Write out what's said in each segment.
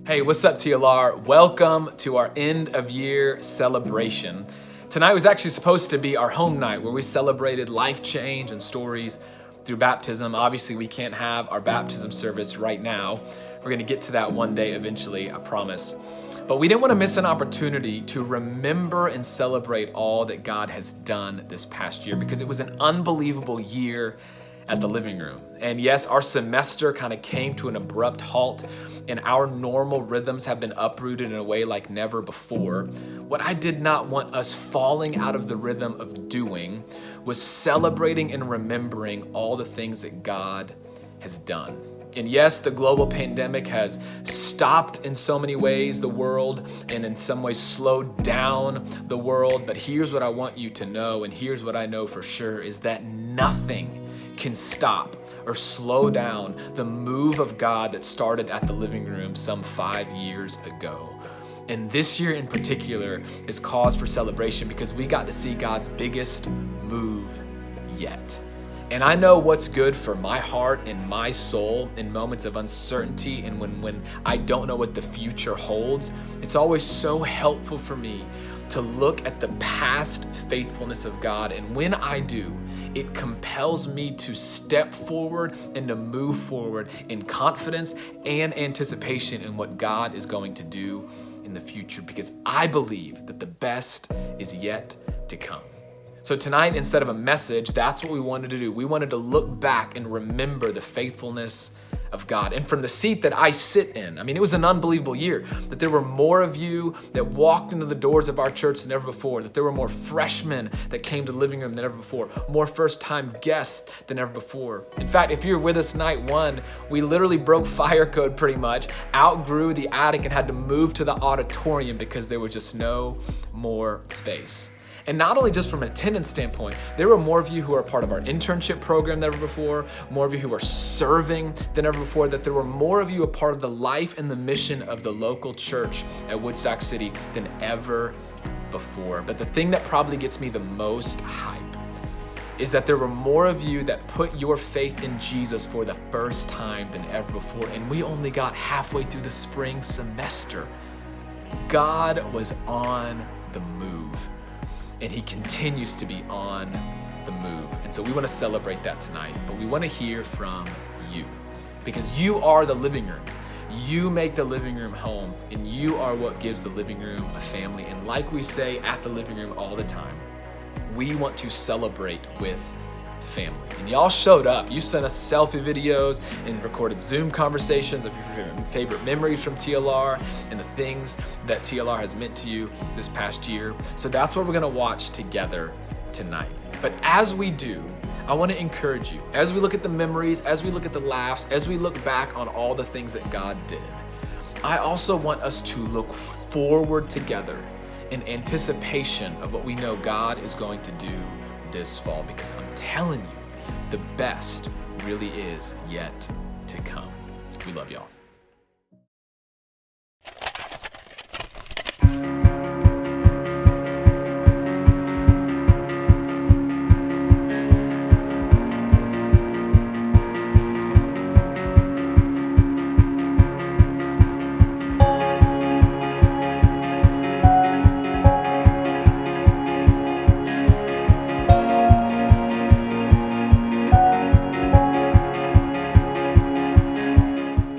Hey, what's up, TLR? Welcome to our end of year celebration. Tonight was actually supposed to be our home night where we celebrated life change and stories through baptism. Obviously, we can't have our baptism service right now. We're gonna get to that one day eventually, I promise. But we didn't want to miss an opportunity to remember and celebrate all that God has done this past year because it was an unbelievable year at the Living Room. And yes, our semester kind of came to an abrupt halt and our normal rhythms have been uprooted in a way like never before. What I did not want us falling out of the rhythm of doing was celebrating and remembering all the things that God has done. And yes, the global pandemic has stopped in so many ways the world and in some ways slowed down the world. But here's what I want you to know, and here's what I know for sure, is that nothing can stop or slow down the move of God that started at the Living Room some 5 years ago. And this year in particular is cause for celebration because we got to see God's biggest move yet. And I know what's good for my heart and my soul in moments of uncertainty and when I don't know what the future holds. It's always so helpful for me to look at the past faithfulness of God. And when I do, it compels me to step forward and to move forward in confidence and anticipation in what God is going to do in the future, because I believe that the best is yet to come. So tonight, instead of a message, that's what we wanted to do. We wanted to look back and remember the faithfulness of God. And from the seat that I sit in, I mean, it was an unbelievable year, that there were more of you that walked into the doors of our church than ever before, that there were more freshmen that came to the Living Room than ever before, more first-time guests than ever before. In fact, if you're with us night one, we literally broke fire code pretty much, outgrew the attic and had to move to the auditorium because there was just no more space. And not only just from an attendance standpoint, there were more of you who are part of our internship program than ever before, more of you who are serving than ever before, that there were more of you a part of the life and the mission of the local church at Woodstock City than ever before. But the thing that probably gets me the most hype is that there were more of you that put your faith in Jesus for the first time than ever before. And we only got halfway through the spring semester. God was on the move. And he continues to be on the move. And so we want to celebrate that tonight, but we want to hear from you because you are the Living Room. You make the Living Room home, and you are what gives the Living Room a family. And like we say at the Living Room all the time, we want to celebrate with family. And y'all showed up. You sent us selfie videos and recorded Zoom conversations of your favorite memories from TLR and the things that TLR has meant to you this past year. So that's what we're gonna watch together tonight. But as we do, I wanna encourage you, as we look at the memories, as we look at the laughs, as we look back on all the things that God did, I also want us to look forward together in anticipation of what we know God is going to do this fall, because I'm telling you, the best really is yet to come. We love y'all.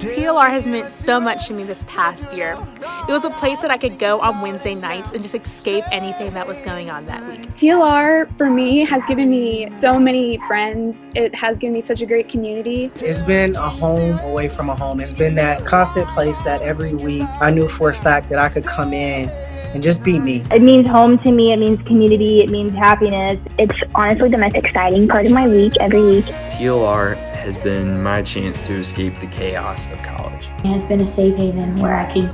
TLR has meant so much to me this past year. It was a place that I could go on Wednesday nights and just escape anything that was going on that week. TLR for me has given me so many friends. It has given me such a great community. It's been a home away from a home. It's been that constant place that every week I knew for a fact that I could come in and just be me. It means home to me. It means community. It means happiness. It's honestly the most exciting part of my week every week. TLR has been my chance to escape the chaos of college. It has been a safe haven where I could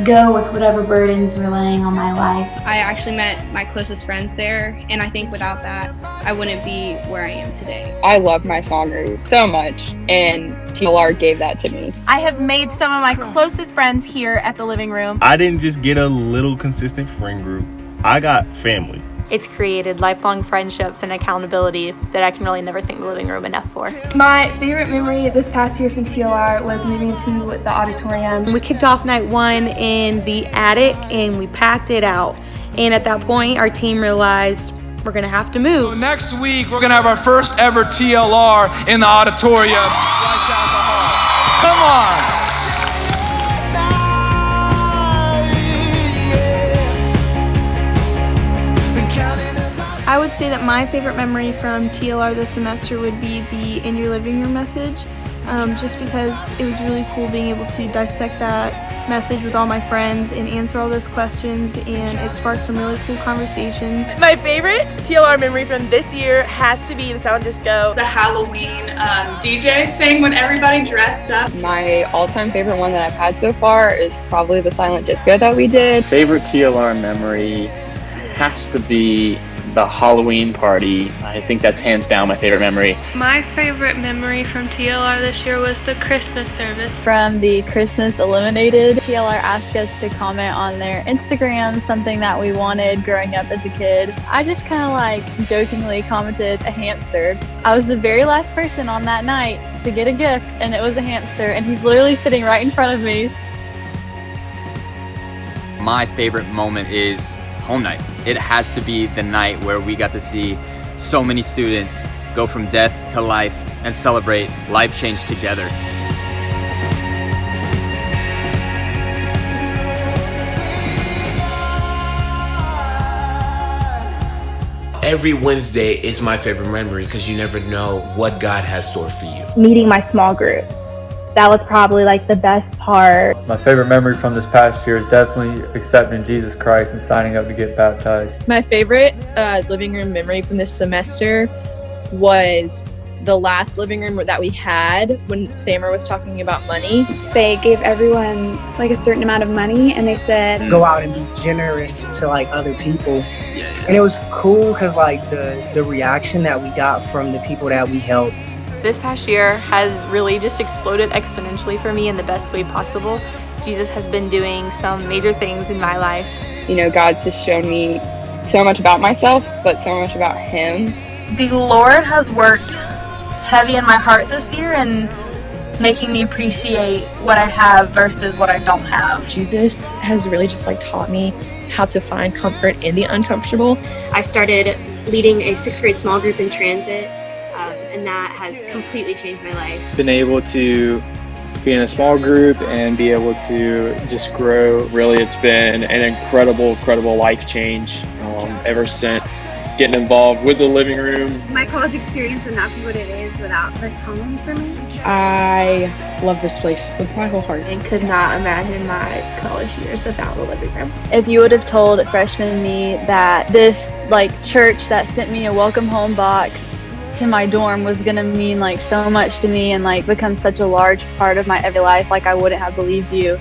go with whatever burdens were laying on my life. I actually met my closest friends there, and I think without that, I wouldn't be where I am today. I love my small group so much, and TLR gave that to me. I have made some of my closest friends here at the Living Room. I didn't just get a little consistent friend group. I got family. It's created lifelong friendships and accountability that I can really never thank the living room enough for. My favorite memory this past year from TLR was moving to the auditorium. We kicked off night 1 in the attic and we packed it out. And at that point, our team realized we're gonna have to move. So next week, we're gonna have our first ever TLR in the auditorium right down the hall. Come on. I would say that my favorite memory from TLR this semester would be the In Your Living Room message, just because it was really cool being able to dissect that message with all my friends and answer all those questions, and it sparked some really cool conversations. My favorite TLR memory from this year has to be the Silent Disco. The Halloween DJ thing when everybody dressed up. My all-time favorite one that I've had so far is probably the Silent Disco that we did. Favorite TLR memory has to be the Halloween party. I think that's hands down my favorite memory. My favorite memory from TLR this year was the Christmas service. From the Christmas Eliminated, TLR asked us to comment on their Instagram, something that we wanted growing up as a kid. I just kind of like jokingly commented a hamster. I was the very last person on that night to get a gift, and it was a hamster, and he's literally sitting right in front of me. My favorite moment is home night. It has to be the night where we got to see so many students go from death to life and celebrate life change together. Every Wednesday is my favorite memory because you never know what God has stored for you. Meeting my small group. That was probably like the best part. My favorite memory from this past year is definitely accepting Jesus Christ and signing up to get baptized. My favorite living room memory from this semester was the last living room that we had when Samer was talking about money. They gave everyone like a certain amount of money and they said, go out and be generous to like other people. And it was cool because like the reaction that we got from the people that we helped. This past year has really just exploded exponentially for me in the best way possible. Jesus has been doing some major things in my life. You know, God's just shown me so much about myself, but so much about Him. The Lord has worked heavy in my heart this year and making me appreciate what I have versus what I don't have. Jesus has really just like taught me how to find comfort in the uncomfortable. I started leading a 6th grade small group in transit. And that has completely changed my life. Been able to be in a small group and be able to just grow. Really, it's been an incredible life change ever since getting involved with the living room. My college experience would not be what it is without this home for me. I love this place with my whole heart. And could not imagine my college years without a living room. If you would have told freshman me that this like church that sent me a welcome home box to my dorm was gonna mean like so much to me and like become such a large part of my everyday life, like I wouldn't have believed you.